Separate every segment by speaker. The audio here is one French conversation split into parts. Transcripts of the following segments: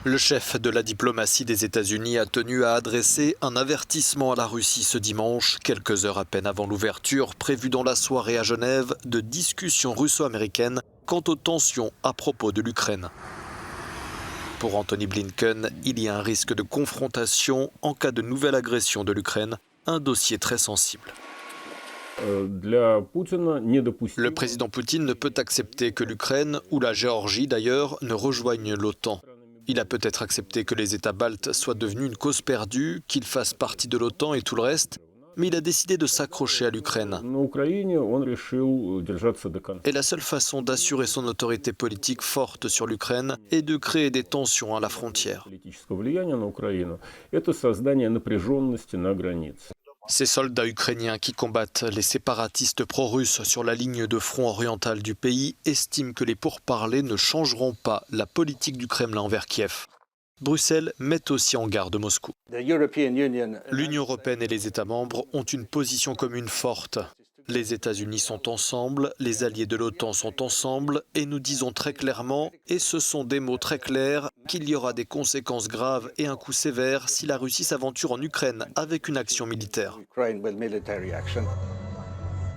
Speaker 1: Le chef de la diplomatie des États-Unis a tenu à adresser un avertissement à la Russie ce dimanche, quelques heures à peine avant l'ouverture prévue dans la soirée à Genève de discussions russo-américaines quant aux tensions à propos de l'Ukraine. Pour Antony Blinken, il y a un risque de confrontation en cas de nouvelle agression de l'Ukraine, un dossier très sensible. Le président Poutine ne peut accepter que l'Ukraine, ou la Géorgie d'ailleurs, ne rejoignent l'OTAN. Il a peut-être accepté que les États baltes soient devenus une cause perdue, qu'ils fassent partie de l'OTAN et tout le reste, mais il a décidé de s'accrocher à l'Ukraine. Et la seule façon d'assurer son autorité politique forte sur l'Ukraine est de créer des tensions à la frontière. Ces soldats ukrainiens qui combattent les séparatistes pro-russes sur la ligne de front orientale du pays estiment que les pourparlers ne changeront pas la politique du Kremlin envers Kiev. Bruxelles met aussi en garde Moscou. L'Union européenne et les États membres ont une position commune forte. Les États-Unis sont ensemble, les alliés de l'OTAN sont ensemble et nous disons très clairement, et ce sont des mots très clairs, qu'il y aura des conséquences graves et un coup sévère si la Russie s'aventure en Ukraine avec une action militaire.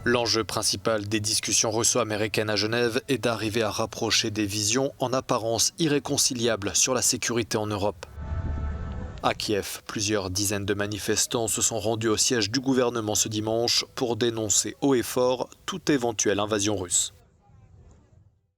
Speaker 1: L'enjeu principal des discussions russo-américaines à Genève est d'arriver à rapprocher des visions en apparence irréconciliables sur la sécurité en Europe. À Kiev, plusieurs dizaines de manifestants se sont rendus au siège du gouvernement ce dimanche pour dénoncer haut et fort toute éventuelle invasion russe.